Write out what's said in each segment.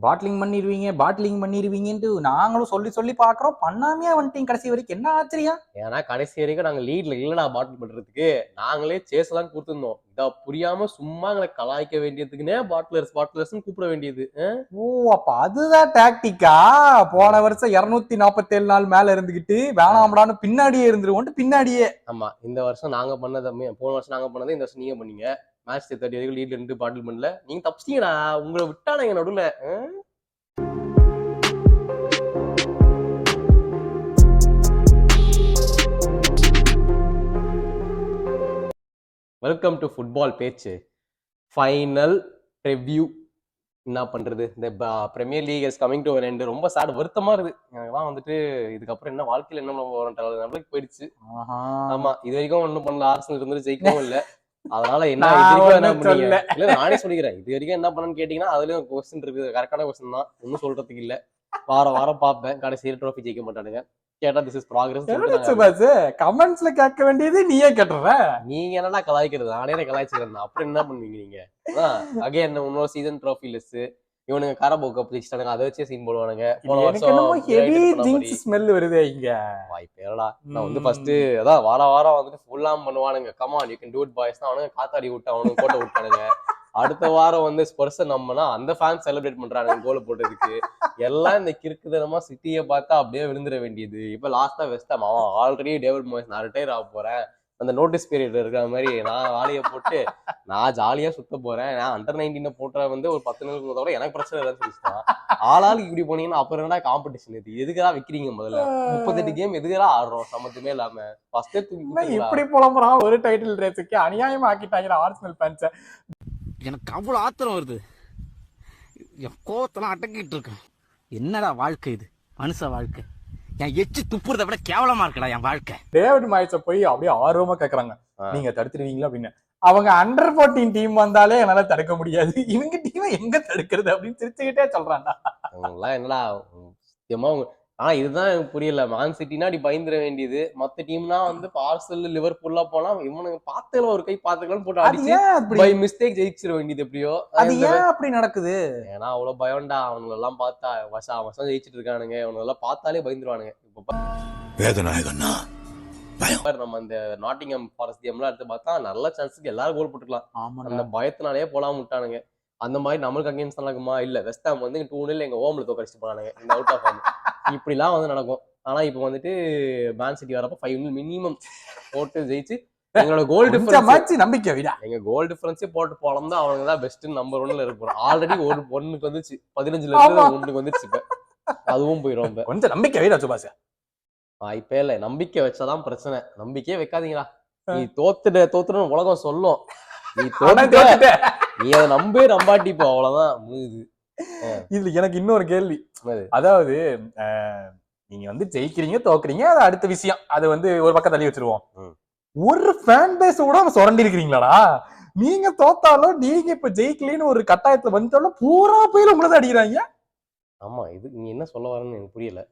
Bottling பண்ணிடுவீங்கன்ட்டு நாங்களும் சொல்லி சொல்லி பாக்குறோம். பண்ணாமையே வந்துட்டீங்க கடைசி வரைக்கும். என்ன ஆச்சரியம்? ஏன்னா கடைசி வரைக்கும் நாங்க லீட்ல இல்லடா பாட்டில் பண்றதுக்கு, நாங்களே சேஸ் தான் கொடுத்துருந்தோம். இதை புரியாம சும்மா எங்களை கலாய்க்க வேண்டியதுக்குன்னே பாட்டிலர்ஸ் கூப்பிட வேண்டியது. ஓ, அப்ப அதுதான் டாக்டிக்கா? போன வருஷம் 247 நாள் மேல இருந்துகிட்டு வேணாம்டான்னு பின்னாடியே இருந்துருவோம். பின்னாடியே. ஆமா, இந்த வருஷம் நாங்க பண்ணதை போன வருஷம் நாங்க பண்ணதை இந்த வருஷம் நீங்க பண்ணீங்க. மேட்ச் 30 வரைக்கும் லீட்ல இருந்து பாட்டில் பண்ணல. நீங்க தப்பிச்சிட்டீங்கடா, உங்களை விட்டானுங்க நடுவுல. Welcome to football Pechu. Final review. என்ன பண்றது, இந்த premier league is coming to an end. ரொம்ப சேட், வருத்தமா இருக்கு எனக்குலாம். வந்துட்டு இதுக்கப்புறம் என்ன வாழ்க்கையில என்ன நம்மளுக்கு போயிடுச்சு. ஆமா, இது வரைக்கும் ஒண்ணும் பண்ணல. ஆர்சனல் இருந்து ஜெயிக்கவும் இல்லை. அதனால என்ன இல்ல, நானே சொல்லிக்கிறேன். இது வரைக்கும் என்ன பண்ணணும்னு கேட்டீங்கன்னா அதுலயும் கொஸ்டின் இருக்கு. கரெக்டான கொஸ்டின் தான், ஒன்னும் சொல்றதுக்கு இல்ல. வாரம் பார்ப்பேன், கடைசியில் ட்ரோஃபி ஜெயிக்க மாட்டானுங்க. கேட்டா திஸ் இஸ் ப்ராக்ரஸ். கமெண்ட்ஸ்ல கேட்க வேண்டியது நீயே கேட்டுற. நீங்க என்னடா கலாய்க்கிறது? நானே கலாய்ச்சிக்கிறேன். அப்புறம் என்ன பண்ணுவீங்க நீங்க? அகைன் இன்னொரு சீசன் ட்ரோஃபி லிஸ்ட். இவனுங்க காரபோ கப் ஜெயிச்சிட்டானுங்க, அதை வச்சே சீன் போடுவானுங்க. ஸ்மெல் வருது இங்க. வாய்ப்பு இல்லடா. நான் வந்து ஃபர்ஸ்ட் அதான் வாரம் வந்துட்டு ஃபுல்லாம் பண்ணுவானுங்க. Come on you can to it boys தான். அவனுங்க காத்தாடி விட்டு அவனுங்க கோட்டை விட்டானுங்க. அடுத்த வாரம் வந்து ஸ்பர்ஸ் நம்மனா அந்த ஃபேன் செலிப்ரேட் பண்றானுங்க கோல் போட்டதுக்கு. எல்லாம் இந்த கிறுக்குதனமா சிட்டியை பார்த்தா அப்படியே விழுந்துட வேண்டியது. இப்ப லாஸ்டா வெஸ்டாம் அவன் ஆல்ரெடி டேவிட் மோயஸ் நான் ரிட்டையர் ஆக போறேன், அந்த நோட்டீஸ் பீரியட் இருக்கிற மாதிரி நான் வேலையை போட்டு நான் ஜாலியா சுத்த போறேன், நான் அண்டர் 19 போட்ட வந்து ஒரு 10 நாளுக்கு தவிர எனக்கு பிரச்சனை இல்லைன்னு சொல்லிட்டான். ஆளாளுக்கு இப்படி போனீங்கன்னா அப்புறம் என்னடா காம்படிஷன்? இது எதுக்குடா விக்கிறீங்க? முதல்ல 38 கேம் எதுக்குடா ஆடுறோம் சம்மந்தமே இல்லாம? ஃபர்ஸ்டே இப்படி புலம்புறான். ஒரு டைட்டில் ரேஸுக்கு அநியாயமா ஆக்கிட்டாங்க ஆர்சனல் ஃபேன்ஸை. எனக்கு அவ்வளவு ஆத்திரம் வருது. என் கோவத்தெல்லாம் அடக்கிட்டு இருக்கேன். என்னடா வாழ்க்கை இது? மனுஷ வாழ்க்கை என் எச்சு துப்புறதை விட கேவலமா இருக்கடா என் வாழ்க்கை. டேவிட் மாய்ஸை போய் அப்படியே ஆர்வமா கேக்குறாங்க, நீங்க தடுத்துருவீங்களா அப்படின்னு. அவங்க அண்டர் 14 டீம் வந்தாலே என்னால தடுக்க முடியாது, இவங்க டீமை எங்க தடுக்கிறது அப்படின்னு சிரிச்சுக்கிட்டே சொல்றான்டா. என்னடா ஆனா இதுதான் எனக்கு புரியல. மேன் சிட்டினா அப்படி பயந்துட வேண்டியது. மத்த டீம்னா வந்து ஆர்சனல் லிவர்பூல்லா போனா இவனுக்கு பாத்துல ஒரு கை பாத்துக்கலாம் போட்டு அடிச்சு பை மிஸ்டேக் ஜெயிச்சிட வேண்டியது. எப்படியோ அது ஏன் அப்படி நடக்குது? ஏன்னா அவ்வளவு பயம்டா. அவனுங்க எல்லாம் பார்த்தா வருஷம் ஜெயிச்சிட்டு இருக்கானுங்க. அவனுங்க எல்லாம் பார்த்தாலே பயந்துருவானுங்க. நம்ம இந்த நாட்டிங்ஹாம் ஃபாரஸ்ட் கேம்லாம் எடுத்து பார்த்தா நல்ல சான்ஸுக்கு எல்லாரும் கோல் போட்டுக்கலாம். அந்த பயத்தினாலேயே போலாம விட்டானுங்க. அந்த மாதிரி நம்மளுக்கு அகேன்ஸ்ட் நடக்குமா? இல்ல, வெஸ்ட் ஹாம் வந்து 2-0 எங்க ஹோம்ல தோக்கடிச்சிட்டு போனானுங்க இந்த அவுட் ஆஃப் ஃபார்ம். இப்படிலாம் வந்து நடக்கும். ஆனா இப்ப வந்துட்டு மேன் சிட்டி வரப்ப 5 மினிமம் போட்டு ஜெயிச்சு எங்களோட கோல் டிஃபரன்ஸ் நம்பிக்கை விட எங்க கோல் டிஃபரன்ஸே போட்டு போலாம் தான். அவங்க தான் பெஸ்ட் நம்பர் 1ல இருப்போம். ஆல்ரெடி ஒரு 1க்கு வந்துச்சு, 15ல இருந்து 1க்கு வந்துருச்சு. இப்ப அதுவும் போயிடும். கொஞ்சம் நம்பிக்கை விட சுபாஷ். இப்ப இல்ல, நம்பிக்கை வச்சாதான் பிரச்சனை. நம்பிக்கையே வைக்காதீங்களா. நீ தோத்துட்டு உலகம் சொல்லும். நீ தோத்துட்ட, நீ அதை நம்பாட்டிப்போ, அவ்வளவுதான் முடியுது. இதுல எனக்கு இன்னொரு கேள்வி. அதாவது நீங்க வந்து ஜெயிக்கிறீங்க தோக்குறீங்க, அது அடுத்த விஷயம். அது வந்து ஒரு பக்கம் தள்ளி வச்சிருவோம். ஒரு ஃபேன் பேஸ் கூட சுரண்டி இருக்கிறீங்களாடா? நீங்க தோத்தாலும் நீங்க இப்ப ஜெயிக்கலன்னு ஒரு கட்டாயத்துல வந்துட்டாலும் பூரா போயில உங்களதான் அடிக்கிறாங்க. ஆமா, இது நீ என்ன சொல்ல வரன்னு எனக்கு புரியல.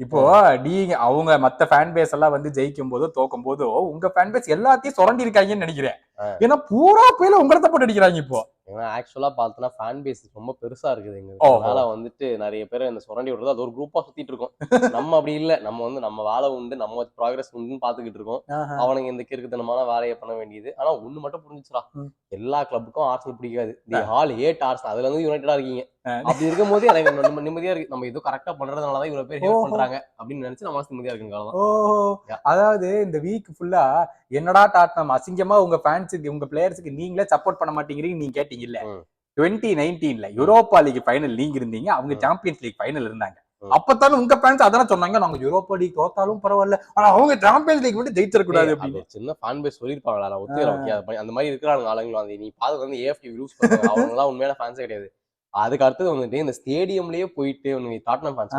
இப்போ நீங்க அவங்க மத்த ஃபேன் பேஸ் எல்லாம் வந்து ஜெயிக்கும் போதோ தோக்கும் போதோ உங்க ஃபேன் பேஸ் எல்லாத்தையும் சுரண்டி இருக்காங்கன்னு நினைக்கிறேன். ஏன்னா பூரா போயில உங்களத போட்டு அடிக்கிறாங்க. இப்போ ஆக்சுவலா பார்த்தோன்னா ஃபேன் பேஸ் ரொம்ப பெருசா இருக்குது எங்க. அதனால வந்துட்டு நிறைய பேர் இந்த சுரண்டி விடுறது அது ஒரு குரூப்பா சுத்திட்டு இருக்கோம். நம்ம அப்படி இல்ல, நம்ம வந்து நம்ம வேலை உண்டு, நம்ம ப்ராக்ரஸ் உண்டுன்னு பாத்துக்கிட்டு இருக்கோம். அவனுங்க இந்த கிறுக்குத்தனமான வேலையை பண்ண வேண்டியது. ஆனா ஒண்ணு மட்டும் புரிஞ்சுச்சுடா, எல்லா கிளப்புக்கும் ஆர்சனல் பிடிக்காது. The all hate Arsenal. அதுல இருந்து யுனைட்டடா இருக்கீங்க. அப்படி இருக்கும் போது எனக்கு நம்ம நிம்மதியா இருக்கு. நம்ம எதுவும் கரெக்டா பண்றதுனாலதான் இவ்வளவு பேர் ஹேட் பண்றாங்க அப்படின்னு நினைச்சு நம்ம நிம்மதியா இருக்குங்க. அதாவது இந்த வீக் ஃபுல்லா என்னடா டாட்னம் அசிங்கமா உங்க ஃபேன்ஸுக்கு உங்க பிளேயர்ஸுக்கு நீங்களே சப்போர்ட் பண்ண மாட்டேங்கிறீங்க நீங்க கேட்டீங்க இல்ல. 2019 யூரோப்பா லீக் ஃபைனல் நீங்க இருந்தீங்க, அவங்க சாம்பியன்ஸ் லீக் ஃபைனல் இருந்தாங்க. அப்பத்தானே உங்க ஃபேன்ஸ் அதான் சொன்னாங்க, நாங்க யூரோப்பா லீக் தோத்தாலும் பரவாயில்ல, ஆனா அவங்க சாம்பியன்ஸ் லீக் வந்து ஜெயிச்சிடக்கூடாது அப்படின்னு. சின்ன ஃபேன் பேஸ் சொல்லிருப்பாங்களா? நான் ஒத்துக்கிறேன். அந்த மாதிரி இருக்கிறாங்க ஆளுங்களும். நீ பாத்து வந்து ஏஎஃப்டி லூஸ் பண்ணுவாங்க. அவங்க எல்லாம் உண்மையான ஃபேன்ஸே கிடையாது. அதுக்கு அடுத்தது வந்துட்டு இந்த ஸ்டேடியம்லயே போயிட்டு டாட்னம் ஃபேன்ஸ்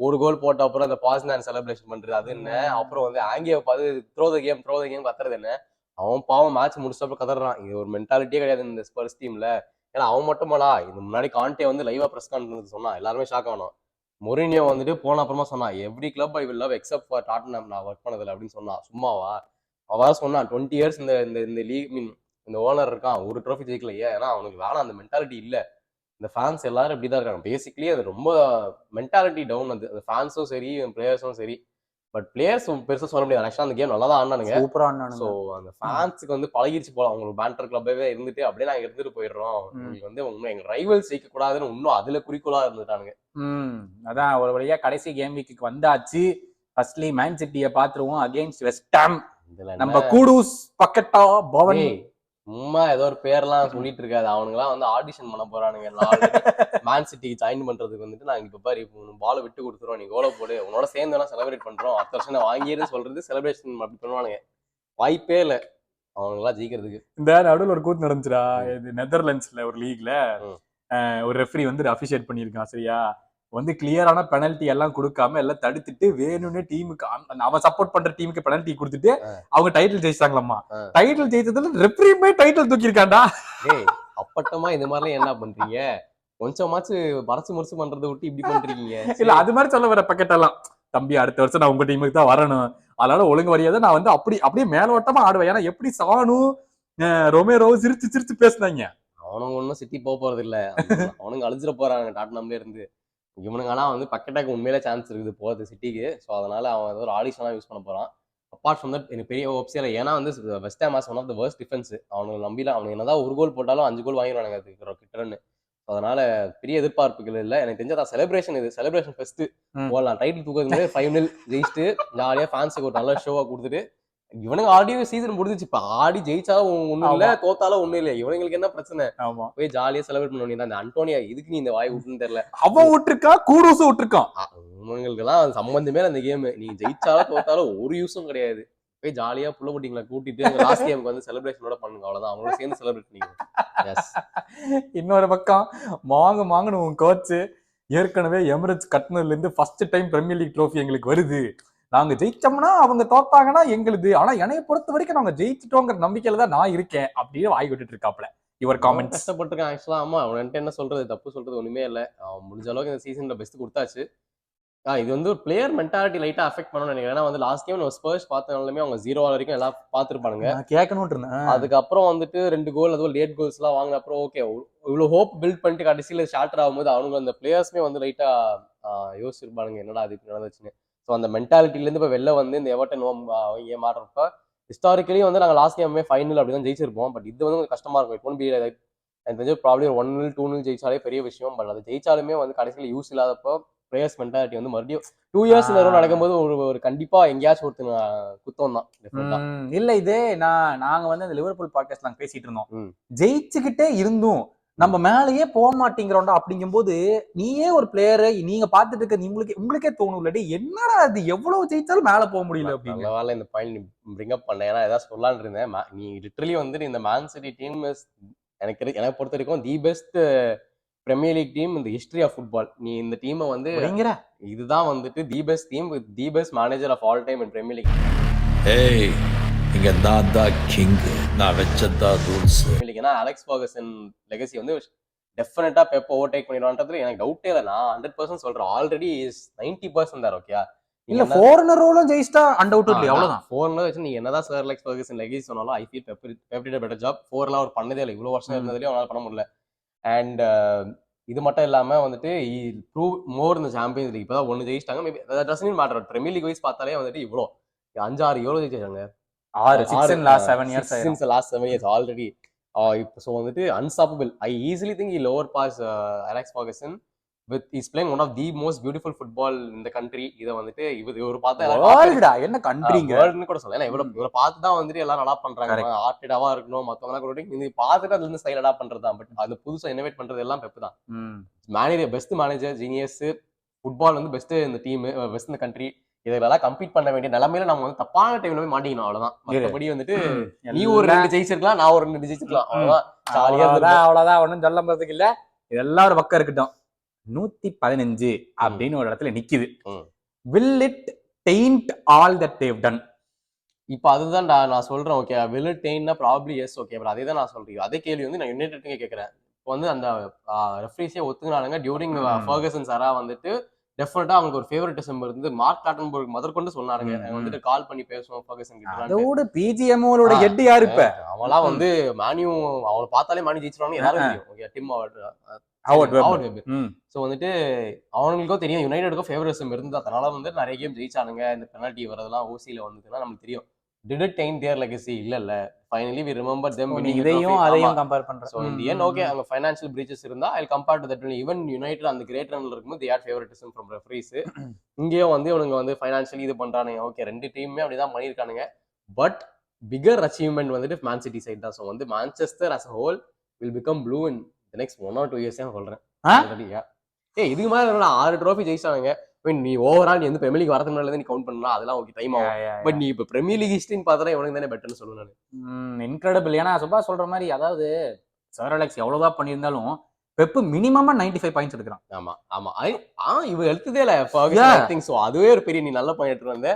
ஒரு கோல் போட்ட அப்புறம் அந்த பாஸ்னான் செலிப்ரேஷன் பண்றது அது என்ன, அப்புறம் வந்து ஆங்கிய பார்த்து த்ரோ த கேம் கத்துறது என்ன. அவன் பாவம் மேட்ச் முடிச்சப்ப கதறான். இது ஒரு மென்டாலிட்டியே கிடையாது இந்த ஸ்பர்ஸ் டீம்ல. ஏன்னா அவன் மட்டுமாடா, இது முன்னாடி கான்டே வந்து லைவா பிரஸ் கான்ஃபரன்ஸ் சொன்னா எல்லாருமே ஷாக் ஆகணும். மொரினியோ வந்துட்டு போன அப்புறமா சொன்னா, every club I will love except for Tottenham, நான் ஒர்க் பண்ணதில்லை அப்படின்னு சொன்னா. சும்மாவா? அவன் சொன்னான் 20 இயர்ஸ் இந்த லீக் மீன் இந்த ஓனர் இருக்கான், ஒரு ட்ரோஃபி ஜெயிக்கலையே. ஏன்னா அவனுக்கு வேணாம், அந்த மென்டாலிட்டி இல்ல. இந்த ஃபேன்ஸ் எல்லாரும் இப்படிதான் இருக்காங்க. பேசிக்கலி அது ரொம்ப மென்டாலிட்டி டவுன். அந்த ஃபேன்ஸும் சரி பிளேயர்ஸும் சரி. பட் பிளேயர்ஸ் பெருசா சொல்ல முடியாது. ஆக்சுவலா அந்த கேம் நல்லா தான் ஆடினானுங்க. சூப்பரா ஸோ அந்த ஃபேன்ஸுக்கு வந்து பழகிருச்சு போல. அவங்களுக்கு பேண்டர் கிளப்பாவே இருந்துட்டு அப்படியே நாங்க இருந்துட்டு போயிடுறோம். உங்களுக்கு வந்து உண்மை எங்க ரைவல் ஜெயிக்க கூடாதுன்னு இன்னும் அதுல குறிக்கோளா இருந்துட்டானுங்க. அதான் ஒரு வழியா கடைசி கேம் வீக்கு வந்தாச்சு. ஃபர்ஸ்ட்லி மேன் சிட்டியை பாத்துருவோம் அகைன்ஸ்ட் வெஸ்ட் ஹாம். நம்ம கூடூஸ் பக்கெட்டா பவன் சும்மா ஏதோ ஒரு பேர்லாம் சொல்லிட்டு இருக்காது. அவனுங்கலாம் வந்து ஆடிஷன் பண்ண போறானுங்க. மேன் சிட்டிக்கு ஜாயின் பண்றதுக்கு வந்துட்டு நாங்க இப்ப பாரு பால விட்டு கொடுத்துருவோம், நீ கோல போடு, உன்னோட சேர்ந்து வேணா செலிப்ரேட் பண்றோம், அடுத்த வருஷம் நான் வாங்கிடுன்னு சொல்றது செலிப்ரேஷன் அப்படி பண்ணுவானுங்க. வாய்ப்பே இல்ல அவனுங்களாம் ஜெயிக்கிறதுக்கு. இந்த நடுவில் ஒரு கூத்து நடந்துச்சுடா. இது நெதர்லாண்ட்ஸ்ல ஒரு லீக்ல ஒரு ரெஃபரி வந்து அபிஷியேட் பண்ணியிருக்கான். சரியா வந்து கிளியரான பெனல்ட்டி எல்லாம் கொடுக்காம எல்லாம் தடுத்துட்டு வேணும்னு டீமுக்கு அவன் சப்போர்ட் பண்ற டீமுக்கு பெனல்ட்டி கொடுத்துட்டு அவங்க டைட்டில் ஜெயிச்சாங்களாமா. டைட்டில் ஜெயிச்சதுல ரெஃபரியுமே டைட்டில் தூக்கியிருக்காண்டா. அப்பட்டமா இந்த மாதிரிலாம் என்ன பண்றீங்க? கொஞ்சமாச்சு மறைச்சு முறைச்சு பண்றதை விட்டு இப்படி பண்றீங்க. இல்ல அது மாதிரி சொல்ல வர பக்கெட்டெல்லாம் தம்பி அடுத்த வருஷம் நான் உங்க டீமுக்கு தான் வரணும், அதனால ஒழுங்கு வரியாத நான் வந்து அப்படியே மேலோட்டமா ஆடுவேன். ஏன்னா எப்படி சானு ரொமேரோ சிரிச்சு சிரிச்சு பேசினாங்க. அவனுங்க ஒன்னும் சிட்டி போறது இல்ல, அவனுங்க அழிஞ்சிட போறாங்க டாட்னம்ல இருந்து. இவனுங்க ஆனா வந்து பக்கெட்டாக்கு உண்மையிலே சான்ஸ் இருக்குது போறது சிட்டிக்கு. ஸோ அதனால அவன் ஏதோ ஒரு ஆடிஷனா யூஸ் பண்ண போறான். அப்பார்ட் ஃப்ரம் தட் எனக்கு பெரிய ஹோப்ஸே இல்லை. ஏன்னா வந்து West Ham one of the worst defence. அவனுக்கு நம்பில அவனுக்கு என்னதான் ஒரு கோல் போட்டாலும் 5 கோல் வாங்கிடுவானுங்க அதுக்கு கிட்டன்னு. அதனால பெரிய எதிர்பார்ப்புகள் இல்லை. எனக்கு தெரிஞ்சதான் செலிப்ரேஷன். இது செலிப்ரேஷன் ஃபர்ஸ்ட் போடலாம். டைட்டில் தூக்குறது 5-0 ஜெயிச்சுட்டு ஜாலியா ஃபேன்ஸுக்கு ஒரு நல்ல ஷோவா கொடுத்துட்டு இவனுங்க ஆடி சீசன் முடிஞ்சிச்சு. இப்ப ஆடி ஜெயிச்சாலும் ஒண்ணும் இல்ல, தோத்தாலும் ஒண்ணும் இல்ல. இவனுங்களுக்கு என்ன பிரச்சனை? போய் ஜாலியா செலிப்ரேட் பண்ண வேண்டியது. அந்த அன்டோனியா இதுக்கு நீ இந்த வாய் விட்டுன்னு தெரியல. அவன் விட்டுருக்கா கூடூஸும் விட்டுருக்கான். இவங்களுக்கு எல்லாம் சம்பந்தமே அந்த கேம். நீ ஜெயிச்சாலும் தோத்தாலும் ஒரு யூஸும் கிடையாது. போய் ஜாலியா புள்ள குட்டிங்களை கூட்டிட்டு லாஸ்ட் கேமுக்கு வந்து செலிப்ரேஷனோட பண்ணுங்க. அவ்வளவுதான். அவங்களோட சேர்ந்து செலிப்ரேட் பண்ணிக்கணும். இன்னொரு பக்கம் மாங்குன்னு உன் கோச்சு ஏற்கனவே எமிரேட்ஸ் கட்டினதுல இருந்து first time premier league trophy எங்களுக்கு வருது, நாங்க ஜெயிச்சோம்னா அவங்க தோத்தாங்கன்னா எங்களுது, ஆனா என்னைய பொறுத்த வரைக்கும் நாங்க ஜெயிச்சிட்டோங்கிற நம்பிக்கையில தான் நான் இருக்கேன் அப்படின்னு வாய் விட்டுட்டு இருக்காப்ல. இவர் காமெண்ட் கஷ்டப்பட்டிருக்கான். ஆக்சுவலா ஆமா அவன்கிட்ட என்ன சொல்றது, தப்பு சொல்றது ஒண்ணுமே இல்லை. அவன் முடிஞ்ச அளவுக்கு இந்த சீசன்ல பெஸ்ட் கொடுத்தாச்சு. இது வந்து ஒரு பிளேயர் மென்டாலிட்டி லைட்டா அஃபெக்ட் பண்ணணும்னு நினைக்கிறேன். ஏன்னா வந்து லாஸ்ட் கேம் நம்ம ஸ்பர்ஸ் பார்த்தனாலுமே அவங்க 0 வரைக்கும் எல்லாம் பார்த்துருப்பானுங்க. கேட்கணும்னு இருந்தேன். அதுக்கப்புறம் வந்துட்டு 2 கோல் அதுவும் லேட் கோல்ஸ் எல்லாம் வாங்கின அப்புறம் ஓகே இவ்வளவு ஹோப் பில்ட் பண்ணிட்டு கடைசியில ஷார்டர் ஆகும்போது அவங்க அந்த பிளேயர்ஸ்மே வந்து லைட்டா யோசிச்சிருப்பானுங்க என்னடா அதுக்கு நடந்துச்சுன்னு. ஸோ அந்த மென்டாலிட்டிலேருந்து இப்போ வெளில வந்து இந்த எவர்டன் ஏமாறுறப்ப ஹிஸ்டாரிக்கலி வந்து நாங்கள் லாஸ்ட் கேமே ஃபைனல் அப்படி தான் ஜெயிச்சிருப்போம். பட் இது வந்து கொஞ்சம் கஷ்டமா இருக்கும். இப்போ எனக்கு தெரிஞ்சு ப்ராப்ளி 1-0 2-0 ஜெயிச்சாலே பெரிய விஷயம். பட் அது ஜெயிச்சாலுமே வந்து கடைசியில் யூஸ் இல்லாதப்போ பிளேயர்ஸ் மென்டாலிட்டி வந்து மறுபடியும் 2 இயர்ஸ் நடக்கும்போது ஒரு கண்டிப்பா எங்கேயாச்சும் ஒருத்தர் குத்தம் தான். இல்ல இது நாங்க வந்து அந்த லிவர்பூல் பாட்காஸ்ட் நாங்க பேசிட்டு இருந்தோம். ஜெயிச்சுக்கிட்டே இருந்தும் நம்ம மேலேயே போக மாட்டேங்கிறோம்டா. அப்படிங்கும்போது நீயே ஒரு பிளேயரை நீங்க பாத்துட்டு இருக்க உங்களுக்கே தோணும் இல்லடி என்னடா அது எவ்வளவு ஜெயிச்சாலும் மேல போக முடியல அப்படின்னு. இந்த பாயிண்ட் பிரிங் அப் பண்ண ஏன்னா ஏதாவது சொல்லலான்னு இருந்தேன். நீ லிட்டரலி வந்து இந்த மேன் சிட்டி டீம் எனக்கு பொறுத்த வரைக்கும் the best premier league team இந்த ஹிஸ்டரி ஆஃப் ஃபுட்பால். நீ இந்த டீமை வந்து இதுதான் வந்துட்டு the best team with the best manager of all time in premier league. ஏய் இங்க நான் தான் கிங், நான் வெச்சதா ரூல்ஸ். ஏன்னா அலெக்ஸ் ஃபர்கசன் லெகசி வந்து டெஃபினட்டா பெப் ஓவர்டேக் பண்ணிடுவான்றதுல எனக்கு டவுட்டே இல்லை. நான் 100% சொல்றேன். ஆல்ரெடி இஸ் 90% தான். ஓகே இல்ல ஃபாரினர் ரோலும் ஜெயிஸ்டா அன்டவுட்டட்லி அவ்வளவுதான். ஃபாரினர் வச்சு நீ என்னதான் சர் அலெக்ஸ் ஃபர்கசன் லெகசி சொன்னாலும் I feel Pep did a better job. ஃபாரினர்ல அவர் பண்ணதே இல்லை. இவ்வளவு வருஷம் இருந்ததுலயும் அவனால பண்ண முடியல. அண்ட் இது மட்டும் இல்லாம வந்துட்டு ப்ரூவ் மோர் இந்த சாம்பியன்ஸ் லீக் இப்பதான் 1 ஜெயிச்சிட்டாங்க. Maybe doesn't matter. Premier League wise பார்த்தாலே வந்துட்டு இவ்வளோ 5-6 எவ்வளோ ஜெயிச்சாங்க. 7 years ஆல்ரெடி. இப்போ ஸோ வந்துட்டு unstoppable. I easily think lower pass Alex Ferguson with is playing one of the most beautiful football இந்த கண்ட்ரி. இதை வந்துட்டு இவர் பார்த்தா என்ன கண்ட்ரிங்க வேர்ல்டுன்னு கூட சொல்லலாம். இவரை பார்த்து தான் வந்துட்டு எல்லாரும் அடாப்ட் பண்றாங்க. ஆர்டடாவா இருக்கணும் மற்றவங்க கூட இது பார்த்துட்டு அதுல இருந்து ஸ்டைல் அடாப்ட் பண்றது தான். பட் அது புதுசா இனோவேட் பண்றது எல்லாம் பெப் தான். Manager best manager genius. Football வந்து பெஸ்ட் இந்த டீம் பெஸ்ட் இந்த கண்ட்ரி. இதெல்லாம் கம்பீட் பண்ண வேண்டிய நிலைமையில நம்ம வந்து தப்பான டைம்ல போய் மாட்டிக்கணும். அவ்வளவுதான். மற்றபடி வந்துட்டு நீ ஒரு 2 ஜெயிச்சிருக்கலாம், நான் ஒரு 2 ஜெயிச்சிருக்கலாம். அவ்வளவுதான். ஒன்னும் சொல்ல போறதுக்கு இல்ல. இதெல்லாம் ஒரு பக்கம் இருக்கட்டும். 115 அப்படின்னு ஒரு இடத்துல நிக்குது. will it taint all that they've done? இப்ப அதுதான் நான் சொல்றேன். Okay will it taint probably yes. Okay but அதே தான் நான் சொல்றேன். அதே கேள்வி வந்து நான் யுனைடெட்க்கு கேட்கிறேன். இப்போ வந்து அந்த ரெஃப்ரீஸே ஒத்துக்கினானுங்க டியூரிங் ஃபர்கசன் சாரா வந்துட்டு டெஃபினட்டா அவங்களுக்கு ஒரு ஃபேவரட்டிசம் இருந்து மார்க் டாட்டன்பர்க் முதற்கொண்டு சொன்னாருங்க. வந்துட்டு கால் பண்ணி பேசுவோம் ஃபர்கசன் கிட்ட. அதோட பிஜிஎம்மோட ஹெட் யாரு இப்ப? அவங்கலாம் வந்து மேனியூ அவங்கள பார்த்தாலே மேனி ஜெயிச்சிருவாங்க எல்லாரும் தெரியும். Okay Tim Howard Howard Webb. Webb. So வந்துட்டு அவங்களுக்கும் தெரியும் யுனைடெடுக்கும் ஃபேவரிசம் இருந்து அதனால வந்து நிறைய கேம் ஜெயிச்சானுங்க. இந்த பெனால்ட்டி வரதெல்லாம் ஓசியில வந்ததுன்னா நமக்கு தெரியும். Did it taint their legacy? இல்ல finally we remember them winning the இதையும் trophy. அதையும் கம்பேர் பண்றேன். So in the end, okay, அங்க ஃபைனான்சியல் பிரீச்சஸ் இருந்தா I'll compare to that. Even United அந்த கிரேட் ரன்ல இருக்கும்போது they had favoritism from referees. இங்கேயும் வந்து இவனுங்க வந்து ஃபைனான்சியலி இது பண்றானுங்க. ஓகே, ரெண்டு டீமுமே அப்படிதான் பண்ணியிருக்கானுங்க. பட் பிகர் அச்சீவ்மெண்ட் வந்துட்டு மேன் சிட்டி சைட் தான். ஸோ வந்து Manchester as a whole will become blue in the next 1 or 2 years நான் சொல்றேன். இதுக்கு மேல 6 ட்ரோஃபி ஜெயிச்சானுங்க. நீ ஓவரால் நீ வந்து பிரீமியர் லீக் வரதுக்கு முன்னாடி நீ கவுண்ட் பண்ணலாம், அதெல்லாம் ஓகே டைம் ஆகும். பட் நீ இப்ப பிரீமியர் லீக் ஹிஸ்டரின்னு பார்த்தா இவனுக்கு தானே பெட்டர்னு சொல்லுவேன் நான். இன்கிரெடிபிள். ஏன்னா சுபா சொல்ற மாதிரி, அதாவது சர் அலெக்ஸ் எவ்வளவுதான் பண்ணியிருந்தாலும் பெப் மினிமமா 95 பாயிண்ட்ஸ் எடுக்கிறான். ஆமா இவ எடுத்ததே இல்ல. ஐ திங்க் சோ அதுவே ஒரு பெரிய, நீ நல்ல பாயிண்ட் எடுத்து வந்த.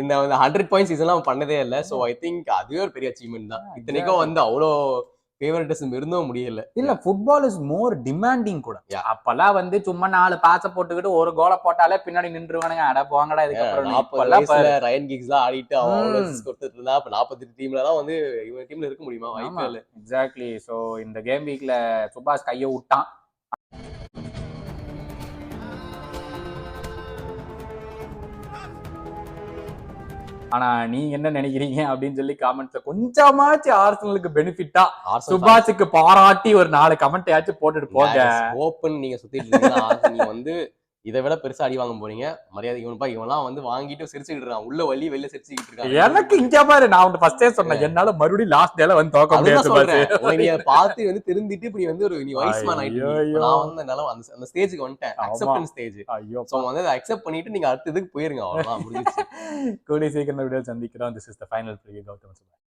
இந்த 100 பாயிண்ட்ஸ் இதெல்லாம் பண்ணதே இல்ல. சோ ஐ திங்க் அதுவே ஒரு பெரிய அச்சீவ்மெண்ட் தான். இத்தனைக்கும் வந்து அவ்வளோ ஃபேவரட்டிசம் இருந்தும் முடியல. இல்ல, ஃபுட்பால் இஸ் மோர் டிமாண்டிங் கூட. அப்பெல்லாம் வந்து சும்மா 4 பாஸ போட்டுக்கிட்டு ஒரு கோலை போட்டாலே பின்னாடி நின்றுவானுங்க. அட போங்கடா இதுக்கப்புறம். 40 வயசுல ரயன் கிக்ஸ்லாம் ஆடிட்டு அவன் கொடுத்துட்டு இருந்தா அப்ப 48 டீம்ல தான் வந்து இவன் டீம்ல இருக்க முடியுமா? வாய்ப்பே இல்ல. எக்ஸாக்ட்லி. சோ இந்த கேம் வீக்ல சுபாஷ் கையை விட்டான். ஆனா நீங்க என்ன நினைக்கிறீங்க அப்படின்னு சொல்லி காமெண்ட்ஸ்ல கொஞ்சமாச்சு ஆர்சனலுக்கு பெனிஃபிட்டா சுபாஷுக்கு பாராட்டி ஒரு 4 கமெண்ட் ஆச்சும் போட்டுட்டு போங்க. ஓப்பன் நீங்க சுத்திட்டு இருக்கீங்க. நீங்க வந்து இதை விட பெருசா அடி வாங்க போறீங்க. மரியாதை இவன்லாம் வந்து வாங்கிட்டு சிரிச்சுக்கிட்டு இருக்கான். உள்ள வலி வெளில சிரிச்சுக்கிட்டு இருக்கான். எனக்கு இங்க பாரு, நான் வந்து ஃபர்ஸ்டே சொன்னேன், என்னால மறுபடியும் லாஸ்ட் டேல வந்து தோக்க முடியாது. நீ பார்த்து வந்து திருந்திட்டு இப்படி வந்து ஒரு நீ வைஸ்மேன் ஆயிட்டு நான் வந்து என்னால அந்த ஸ்டேஜுக்கு வந்துட்டேன். Acceptance stage. சோ வந்து அதை அக்செப்ட் பண்ணிட்டு நீங்க அடுத்த இதுக்கு போயிருங்க. அவ்வளவுதான் முடிஞ்சிச்சு. கூடிய சீக்கிரம் வீடியோ சந்திக்கிறோம். This is the final preview. Gautham சுபாஷ்.